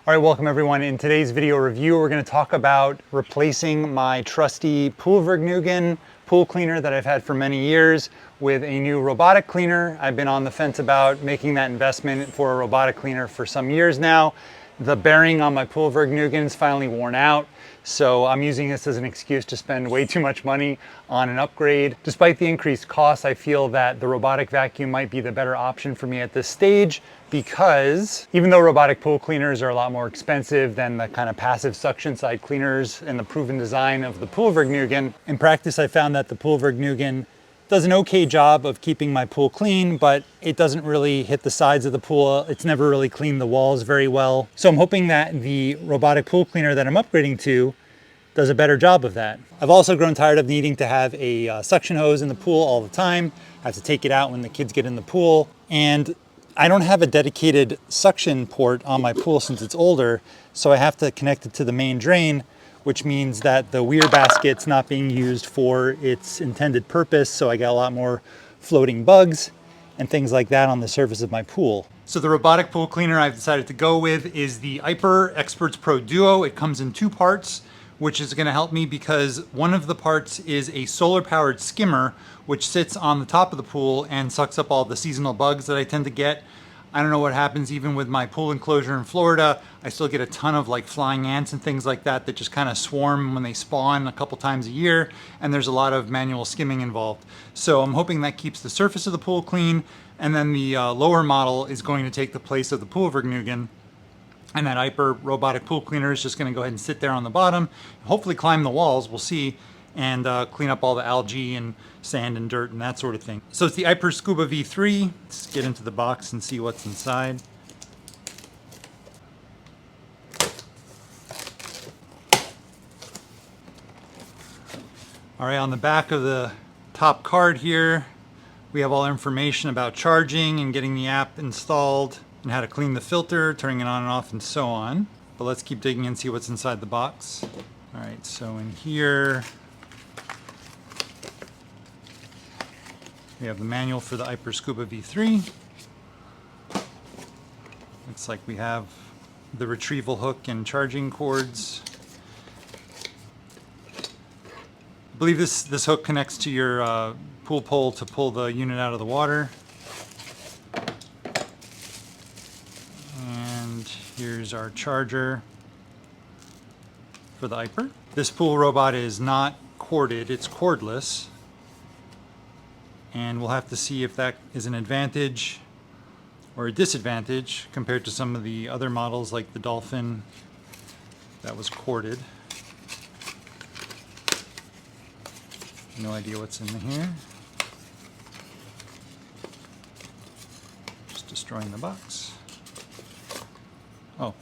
All right, welcome everyone. In today's video review, we're going to talk about replacing my trusty Poolvergnuegen pool cleaner that I've had for many years with a new robotic cleaner. I've been on the fence about making that investment for a robotic cleaner for some years now. The bearing on my Poolvergnuegen is finally worn out, so I'm using this as an excuse to spend way too much money on an upgrade. Despite the increased costs, I feel that the robotic vacuum might be the better option for me at this stage, because even though robotic pool cleaners are a lot more expensive than the kind of passive suction side cleaners and the proven design of the Poolvergnuegen, in practice I found that the Poolvergnuegen does an okay job of keeping my pool clean, but it doesn't really hit the sides of the pool. It's never really cleaned the walls very well. So I'm hoping that the robotic pool cleaner that I'm upgrading to does a better job of that. I've also grown tired of needing to have a suction hose in the pool all the time. I have to take it out when the kids get in the pool. And I don't have a dedicated suction port on my pool since it's older, so I have to connect it to the main drain, which means that the weir basket's not being used for its intended purpose, so I got a lot more floating bugs and things like that on the surface of my pool. So the robotic pool cleaner I've decided to go with is the Aiper Experts Pro Duo. It comes in two parts, which is going to help me because one of the parts is a solar-powered skimmer, which sits on the top of the pool and sucks up all the seasonal bugs that I tend to get. I don't know what happens even with my pool enclosure in Florida. I still get a ton of like flying ants and things like that that just kind of swarm when they spawn a couple times a year, and there's a lot of manual skimming involved. So I'm hoping that keeps the surface of the pool clean, and then the lower model is going to take the place of the Poolvergnuegen, and that Aiper robotic pool cleaner is just going to go ahead and sit there on the bottom, hopefully climb the walls, we'll see, and clean up all the algae and sand and dirt and that sort of thing. So it's the Aiper Scuba V3. Let's get into the box and see what's inside. All right, on the back of the top card here, we have all information about charging and getting the app installed and how to clean the filter, turning it on and off, and so on. But let's keep digging and see what's inside the box. All right, so in here, we have the manual for the Aiper Scuba V3. Looks like we have the retrieval hook and charging cords. I believe this hook connects to your pool pole to pull the unit out of the water. And here's our charger for the Aiper. This pool robot is not corded, it's cordless. And we'll have to see if that is an advantage or a disadvantage compared to some of the other models like the Dolphin that was corded. No idea what's in here. Just destroying the box. Oh,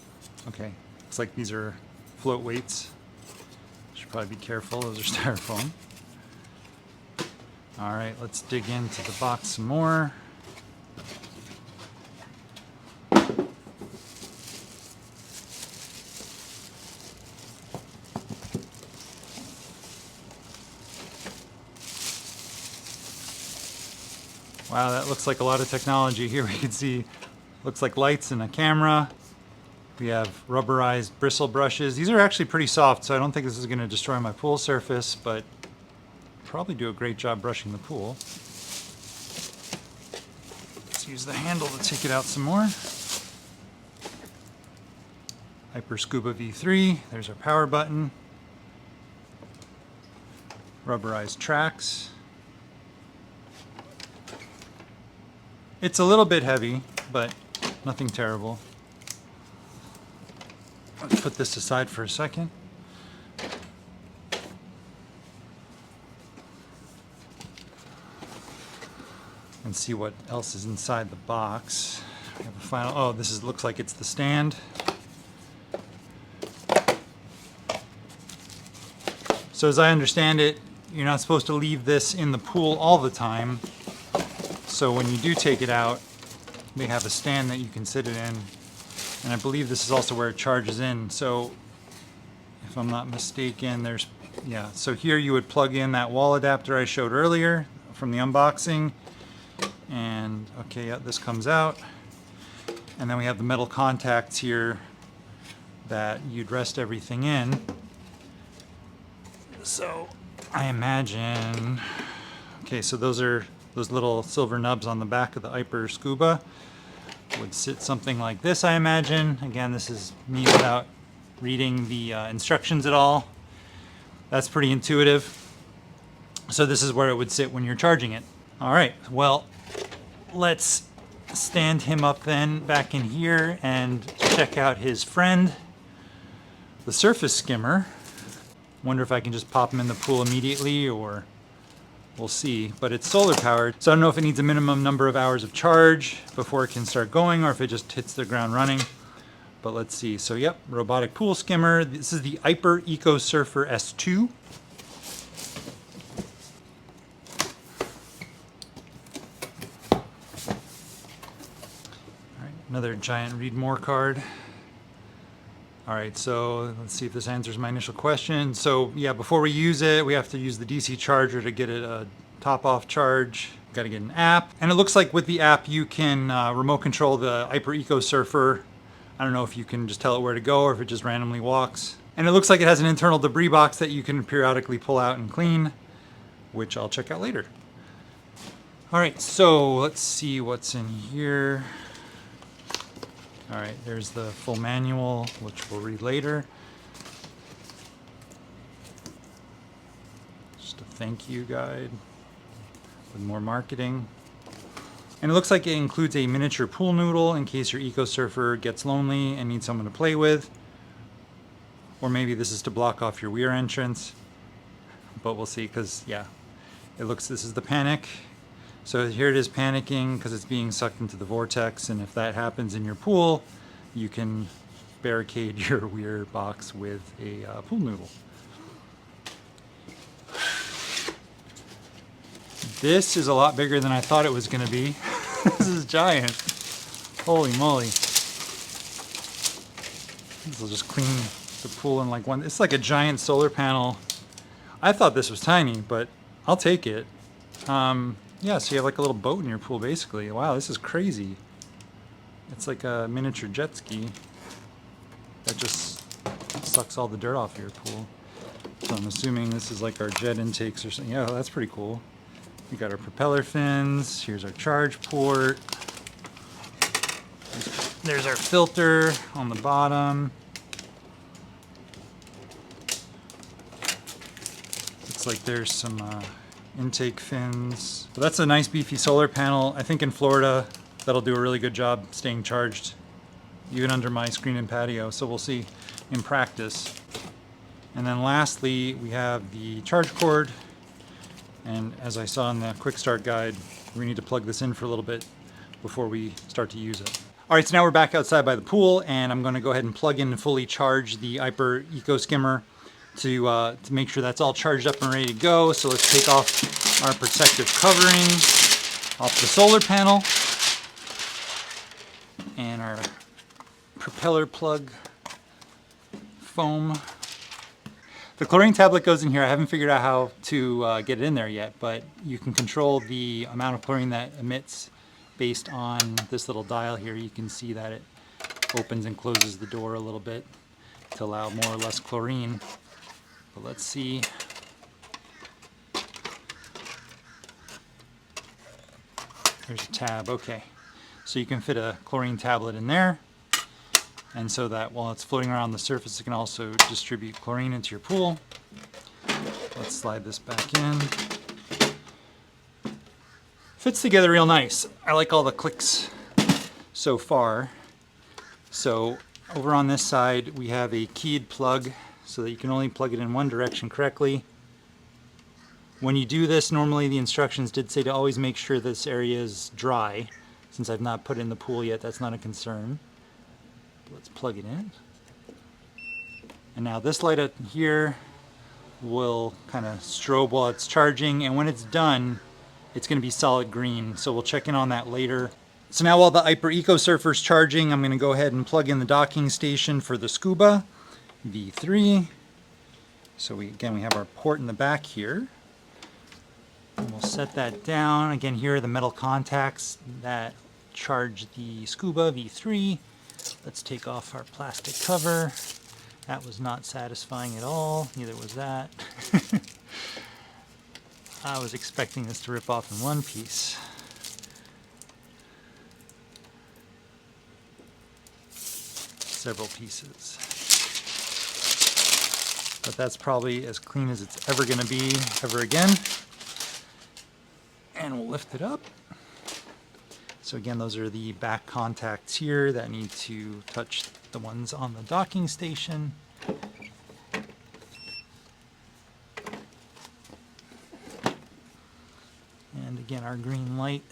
okay. Looks like these are float weights. Should probably be careful, those are styrofoam. All right, let's dig into the box some more. Wow, that looks like a lot of technology. Here we can see, looks like lights and a camera. We have rubberized bristle brushes. These are actually pretty soft, so I don't think this is going to destroy my pool surface, but probably do a great job brushing the pool. Let's use the handle to take it out some more. Aiper Scuba V3, there's our power button. Rubberized tracks. It's a little bit heavy, but nothing terrible. Let's put this aside for a second. And see what else is inside the box. We have a final, oh, this looks like it's the stand. So as I understand it, you're not supposed to leave this in the pool all the time. So when you do take it out, they have a stand that you can sit it in. And I believe this is also where it charges in. So if I'm not mistaken, there's, yeah. So here you would plug in that wall adapter I showed earlier from the unboxing. And okay, yeah, this comes out. And then we have the metal contacts here that you'd rest everything in. So I imagine, okay, so those are those little silver nubs on the back of the Aiper Scuba. Would sit something like this, I imagine. Again, this is me without reading the instructions at all. That's pretty intuitive. So this is where it would sit when you're charging it. All right, well, let's stand him up then back in here and check out his friend, the surface skimmer. Wonder if I can just pop him in the pool immediately, or we'll see. But it's solar powered, so I don't know if it needs a minimum number of hours of charge before it can start going, or if it just hits the ground running. But let's see. So yep, robotic pool skimmer. This is the Aiper EcoSurfer S2. Another giant read more card. All right, so let's see if this answers my initial question. So yeah, before we use it, we have to use the DC charger to get it a top off charge. Got to get an app. And it looks like with the app, you can remote control the Aiper EcoSurfer. I don't know if you can just tell it where to go or if it just randomly walks. And it looks like it has an internal debris box that you can periodically pull out and clean, which I'll check out later. All right, so let's see what's in here. All right, there's the full manual, which we'll read later. Just a thank you guide with more marketing. And it looks like it includes a miniature pool noodle in case your EcoSurfer gets lonely and needs someone to play with. Or maybe this is to block off your weir entrance. But we'll see, because yeah, it looks, this is the panic. So here it is panicking because it's being sucked into the vortex, and if that happens in your pool, you can barricade your weir box with a pool noodle. This is a lot bigger than I thought it was going to be. This is giant. Holy moly. This will just clean the pool in like one. It's like a giant solar panel. I thought this was tiny, but I'll take it. Yeah, so you have like a little boat in your pool, basically. Wow, this is crazy. It's like a miniature jet ski that just sucks all the dirt off your pool. So I'm assuming this is like our jet intakes or something. Yeah, that's pretty cool. We got our propeller fins. Here's our charge port. There's our filter on the bottom. Looks like there's some intake fins. But that's a nice beefy solar panel. I think in Florida that'll do a really good job staying charged even under my screen and patio, so we'll see in practice. And then lastly, we have the charge cord, and as I saw in the quick start guide, we need to plug this in for a little bit before we start to use it. All right, so now we're back outside by the pool, and I'm going to go ahead and plug in and fully charge the Aiper Eco Skimmer to make sure that's all charged up and ready to go. So let's take off our protective covering off the solar panel and our propeller plug foam. The chlorine tablet goes in here. I haven't figured out how to get it in there yet, but you can control the amount of chlorine that emits based on this little dial here. You can see that it opens and closes the door a little bit to allow more or less chlorine. But let's see. There's a tab, okay. So you can fit a chlorine tablet in there, and so that while it's floating around the surface, it can also distribute chlorine into your pool. Let's slide this back in. Fits together real nice. I like all the clicks so far. So over on this side, we have a keyed plug so that you can only plug it in one direction correctly. When you do this, normally the instructions did say to always make sure this area is dry. Since I've not put it in the pool yet, that's not a concern. Let's plug it in. And now this light up here will kind of strobe while it's charging, and when it's done, it's going to be solid green. So we'll check in on that later. So now while the Aiper EcoSurfer is charging, I'm going to go ahead and plug in the docking station for the Scuba V3. So we have our port in the back here. And we'll set that down. Again, here are the metal contacts that charge the Scuba V3. Let's take off our plastic cover. That was not satisfying at all. Neither was that. I was expecting this to rip off in one piece. Several pieces. But that's probably as clean as it's ever going to be ever again. And we'll lift it up. So again, those are the back contacts here that need to touch the ones on the docking station. And again, our green light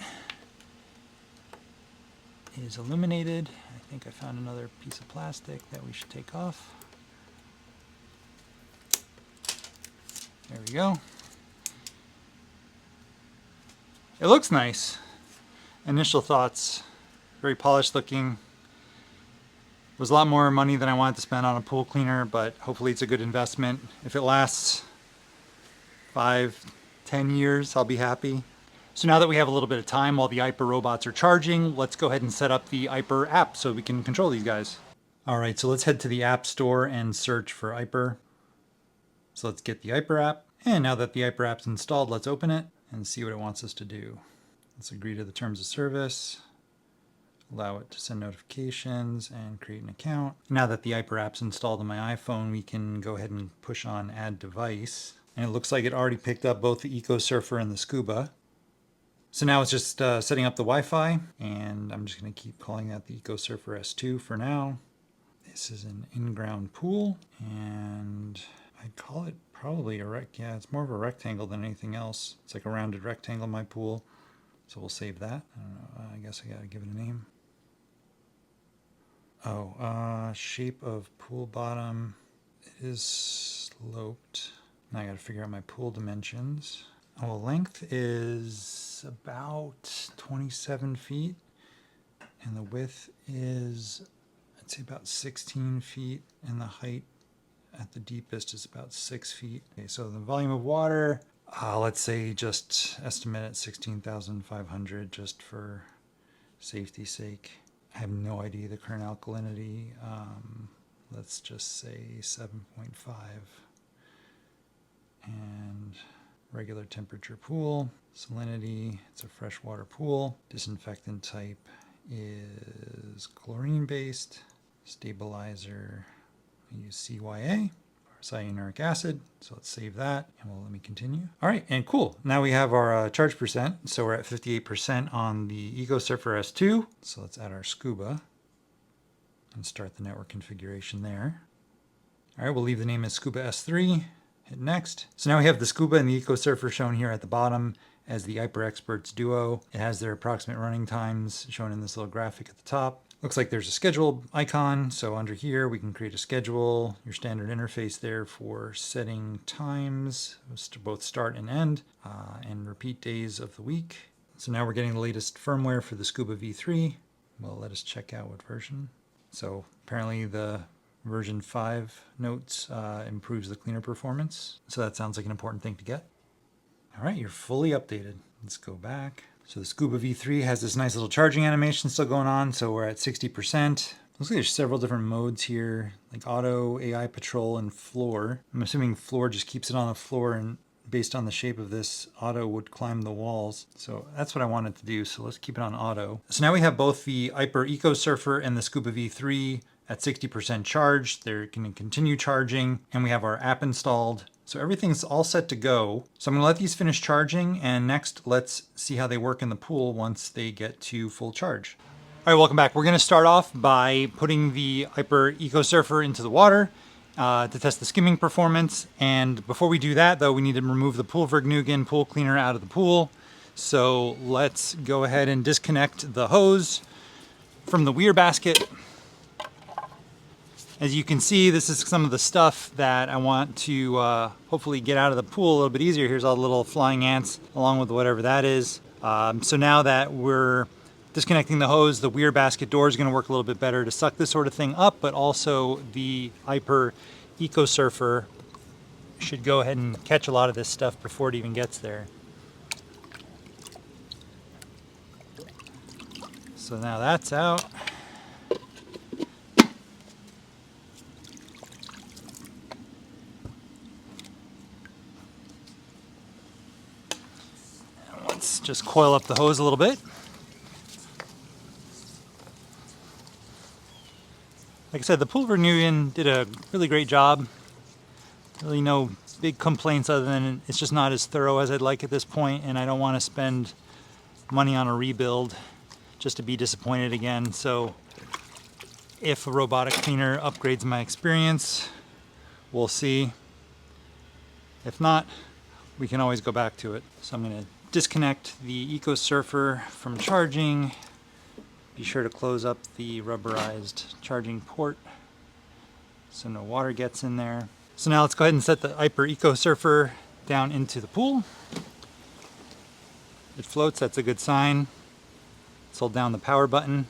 is illuminated. I think I found another piece of plastic that we should take off. There we go. It looks nice. Initial thoughts, very polished looking. It was a lot more money than I wanted to spend on a pool cleaner, but hopefully it's a good investment. If it lasts 5, 10 years, I'll be happy. So now that we have a little bit of time while the Aiper robots are charging, let's go ahead and set up the Aiper app so we can control these guys. All right, so let's head to the App Store and search for Aiper. So let's get the Aiper app. And now that the Aiper app's installed, let's open it and see what it wants us to do. Let's agree to the terms of service, allow it to send notifications, and create an account. Now that the Aiper app's installed on my iPhone, we can go ahead and push on Add Device. And it looks like it already picked up both the EcoSurfer and the Scuba. So now it's just setting up the Wi-Fi, and I'm just going to keep calling that the EcoSurfer S2 for now. This is an in-ground pool, and I'd call it probably yeah, it's more of a rectangle than anything else. It's like a rounded rectangle in my pool. So we'll save that. I don't know, I guess I gotta give it a name. Oh, shape of pool bottom. It is sloped. Now I gotta figure out my pool dimensions. Oh, length is about 27 feet. And the width is, I'd say about 16 feet. And the height at the deepest is about 6 feet. Okay, so the volume of water, let's say just estimate at 16,500 just for safety's sake. I have no idea the current alkalinity. Let's just say 7.5. And regular temperature pool. Salinity, it's a freshwater pool. Disinfectant type is chlorine based. Stabilizer, I use CYA. Cyanuric acid. So let's save that and we'll let me continue. All right, and cool. Now we have our charge percent. So we're at 58% on the EcoSurfer S2. So let's add our Scuba and start the network configuration there. All right, we'll leave the name as Scuba S3. Hit next. So now we have the Scuba and the EcoSurfer shown here at the bottom as the Aiper Experts Duo. It has their approximate running times shown in this little graphic at the top. Looks like there's a schedule icon. So under here, we can create a schedule, your standard interface there for setting times, both start and end, and repeat days of the week. So now we're getting the latest firmware for the Scuba V3. Well, let us check out what version. So apparently the version 5 notes improves the cleaner performance. So that sounds like an important thing to get. All right, you're fully updated. Let's go back. So the Scuba V3 has this nice little charging animation still going on. So we're at 60%. Looks like there's several different modes here, like auto, AI patrol, and floor. I'm assuming floor just keeps it on the floor, and based on the shape of this, auto would climb the walls. So that's what I wanted to do. So let's keep it on auto. So now we have both the Aiper EcoSurfer and the Scuba V3 at 60% charged. They're going to continue charging, and we have our app installed. So everything's all set to go. So I'm gonna let these finish charging, and next let's see how they work in the pool once they get to full charge. All right, welcome back. We're gonna start off by putting the Aiper EcoSurfer into the water to test the skimming performance. And before we do that though, we need to remove the Poolvergnuegen pool cleaner out of the pool. So let's go ahead and disconnect the hose from the weir basket. As you can see, this is some of the stuff that I want to hopefully get out of the pool a little bit easier. Here's all the little flying ants along with whatever that is. So now that we're disconnecting the hose, the weir basket door is going to work a little bit better to suck this sort of thing up, but also the Aiper EcoSurfer should go ahead and catch a lot of this stuff before it even gets there. So now that's out. Let's just coil up the hose a little bit. Like I said, the Poolvergnuegen did a really great job. Really no big complaints other than it's just not as thorough as I'd like at this point, and I don't want to spend money on a rebuild just to be disappointed again. So if a robotic cleaner upgrades my experience, we'll see. If not, we can always go back to it. So I'm going to disconnect the EcoSurfer from charging. Be sure to close up the rubberized charging port so no water gets in there. So now let's go ahead and set the Aiper EcoSurfer down into the pool. It floats, that's a good sign. Let's hold down the power button.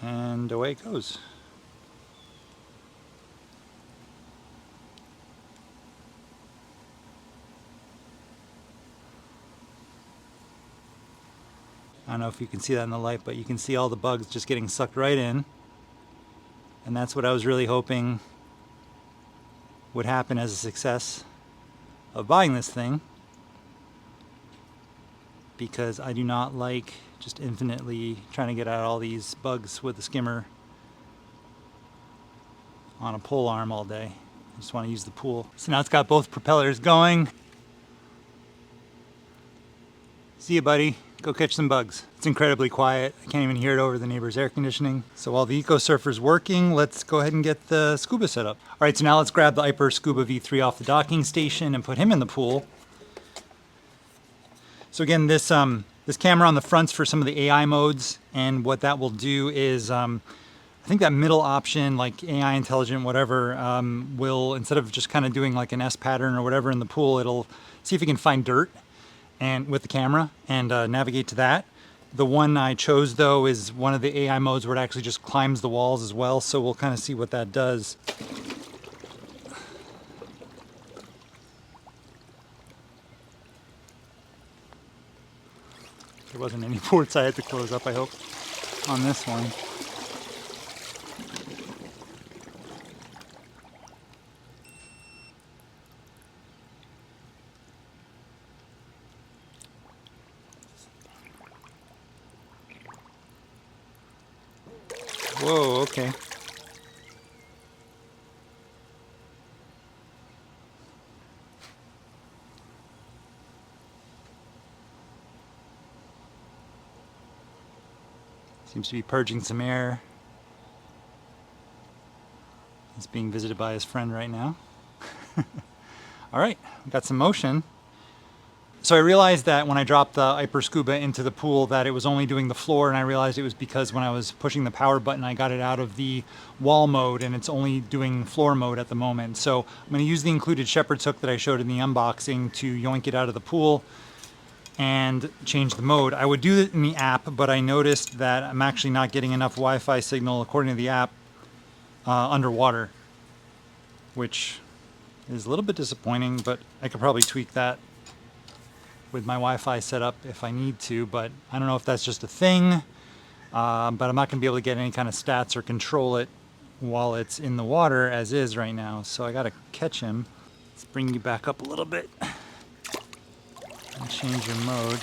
And away it goes. I don't know if you can see that in the light, but you can see all the bugs just getting sucked right in. And that's what I was really hoping would happen as a success of buying this thing. Because I do not like just infinitely trying to get out all these bugs with the skimmer on a pole arm all day. I just want to use the pool. So now it's got both propellers going. See you, buddy. Go catch some bugs. It's incredibly quiet. I can't even hear it over the neighbor's air conditioning. So while the EcoSurfer's working, let's go ahead and get the Scuba set up. All right, so now let's grab the Aiper Scuba V3 off the docking station and put him in the pool. So again, this camera on the front's for some of the AI modes, and what that will do is, I think that middle option, like AI intelligent, whatever, will, instead of just kind of doing like an S pattern or whatever in the pool, it'll see if it can find dirt and with the camera and navigate to that. The one I chose though is one of the AI modes where it actually just climbs the walls as well, so we'll kind of see what that does. There wasn't any ports I had to close up, I hope, on this one. Whoa, okay. Seems to be purging some air. He's being visited by his friend right now. All right, we got some motion. So I realized that when I dropped the Aiper Scuba into the pool that it was only doing the floor, and I realized it was because when I was pushing the power button I got it out of the wall mode and it's only doing floor mode at the moment. So I'm going to use the included shepherd's hook that I showed in the unboxing to yoink it out of the pool and change the mode. I would do it in the app, but I noticed that I'm actually not getting enough Wi-Fi signal according to the app underwater, which is a little bit disappointing, but I could probably tweak that with my Wi-Fi setup if I need to, but I don't know if that's just a thing, but I'm not going to be able to get any kind of stats or control it while it's in the water as is right now, so I got to catch him. Let's bring you back up a little bit and change your mode.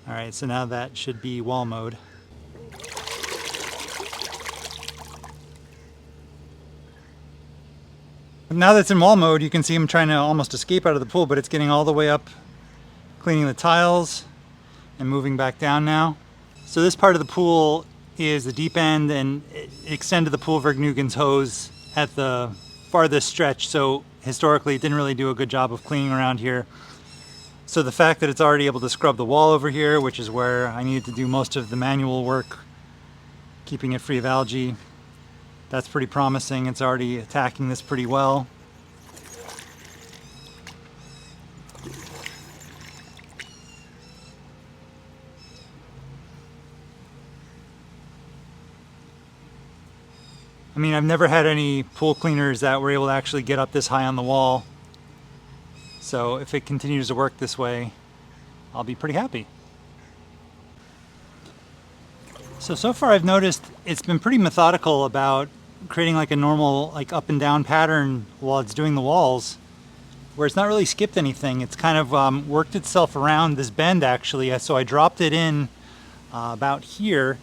All right, so now that should be wall mode. Now that's in wall mode, you can see him trying to almost escape out of the pool, but it's getting all the way up, cleaning the tiles, and moving back down now. So this part of the pool is the deep end, and it extended the Poolvergnuegen's hose at the farthest stretch, so historically it didn't really do a good job of cleaning around here. So the fact that it's already able to scrub the wall over here, which is where I needed to do most of the manual work, keeping it free of algae, that's pretty promising. It's already attacking this pretty well. I mean, I've never had any pool cleaners that were able to actually get up this high on the wall. So if it continues to work this way, I'll be pretty happy. So far I've noticed it's been pretty methodical about creating like a normal like up and down pattern while it's doing the walls, where it's not really skipped anything. It's kind of worked itself around this bend actually. So I dropped it in about here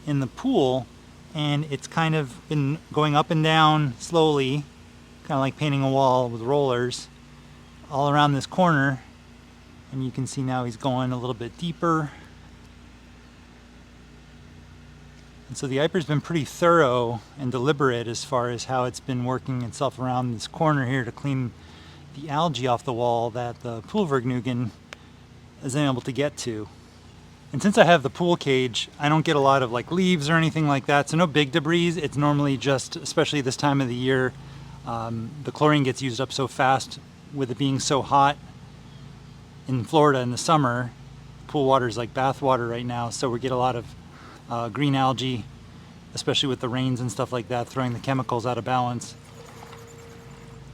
in the pool, and it's kind of been going up and down slowly, kind of like painting a wall with rollers all around this corner. And you can see now he's going a little bit deeper. And so the Aiper's been pretty thorough and deliberate as far as how it's been working itself around this corner here to clean the algae off the wall that the Poolvergnuegen isn't able to get to. And since I have the pool cage, I don't get a lot of like leaves or anything like that, so no big debris. It's normally just, especially this time of the year, the chlorine gets used up so fast with it being so hot in Florida in the summer. Pool water is like bath water right now, so we get a lot of green algae, especially with the rains and stuff like that, throwing the chemicals out of balance.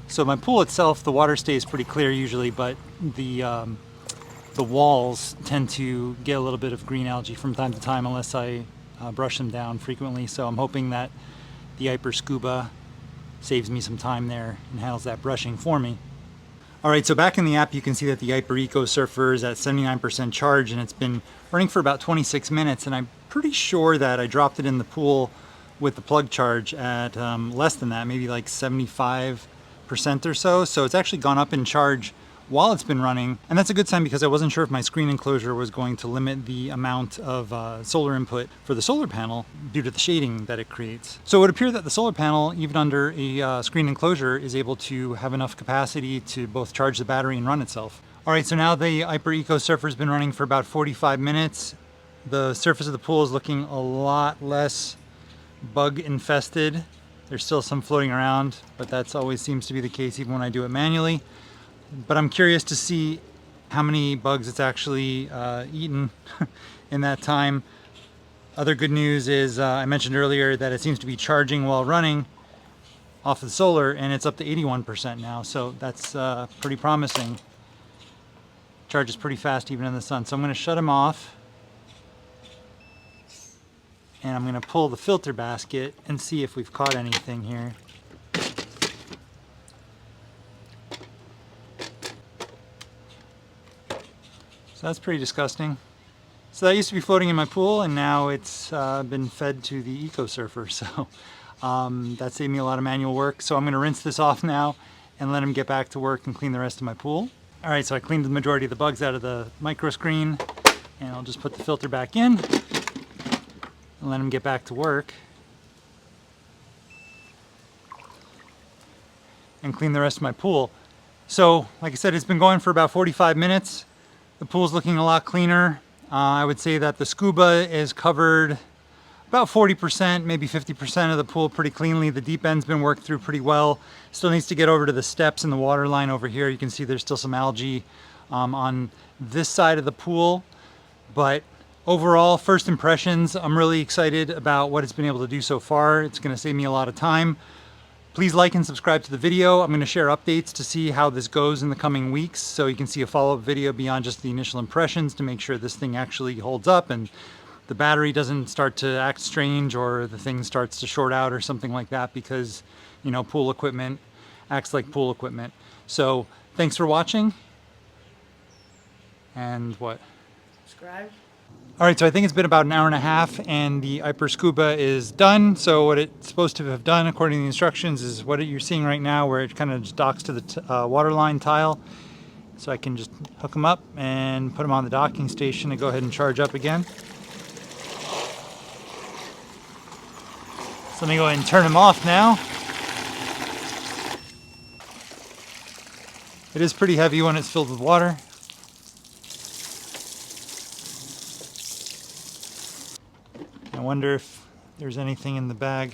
So my pool itself, the water stays pretty clear usually, but the walls tend to get a little bit of green algae from time to time unless I brush them down frequently. So I'm hoping that the Aiper Scuba saves me some time there and handles that brushing for me. All right, so back in the app, you can see that the Aiper EcoSurfer is at 79% charge, and it's been running for about 26 minutes. And I'm pretty sure that I dropped it in the pool with the plug charge at less than that, maybe like 75% or so. So it's actually gone up in charge while it's been running, and that's a good sign because I wasn't sure if my screen enclosure was going to limit the amount of solar input for the solar panel due to the shading that it creates. So it would appear that the solar panel, even under a screen enclosure, is able to have enough capacity to both charge the battery and run itself. All right, so now the Aiper EcoSurfer has been running for about 45 minutes. The surface of the pool is looking a lot less bug infested. There's still some floating around, but that's always seems to be the case even when I do it manually. But I'm curious to see how many bugs it's actually eaten in that time. Other good news is I mentioned earlier that it seems to be charging while running off of the solar, and it's up to 81% now, so that's pretty promising. Charges pretty fast even in the sun. So I'm going to shut him off, and I'm going to pull the filter basket and see if we've caught anything here. So that's pretty disgusting. So that used to be floating in my pool, and now it's been fed to the EcoSurfer. So that saved me a lot of manual work. So I'm going to rinse this off now and let him get back to work and clean the rest of my pool. All right, so I cleaned the majority of the bugs out of the micro screen, and I'll just put the filter back in and let him get back to work and clean the rest of my pool. So like I said, it's been going for about 45 minutes. The pool's looking a lot cleaner. I would say that the Scuba is covered about 40%, maybe 50% of the pool pretty cleanly. The deep end's been worked through pretty well. Still needs to get over to the steps and the water line over here. You can see there's still some algae on this side of the pool. But overall, first impressions, I'm really excited about what it's been able to do so far. It's going to save me a lot of time. Please like and subscribe to the video. I'm going to share updates to see how this goes in the coming weeks, so you can see a follow-up video beyond just the initial impressions to make sure this thing actually holds up and the battery doesn't start to act strange or the thing starts to short out or something like that, because, you know, pool equipment acts like pool equipment. So thanks for watching, and what? Subscribe. All right, so I think it's been about an hour and a half, and the Aiper Scuba is done. So what it's supposed to have done, according to the instructions, is what you're seeing right now, where it kind of just docks to the water line tile. So I can just hook them up and put them on the docking station and go ahead and charge up again. So let me go ahead and turn them off now. It is pretty heavy when it's filled with water. I wonder if there's anything in the bag.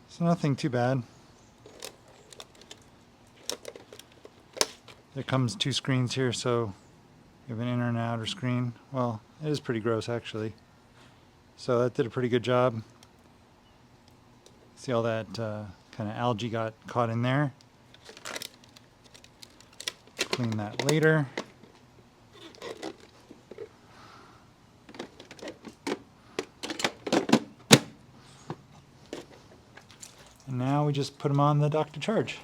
So nothing too bad. There comes two screens here, so you have an inner and an outer screen. Well, it is pretty gross actually. So that did a pretty good job. See all that kind of algae got caught in there. Clean that later. And now we just put them on the dock to charge.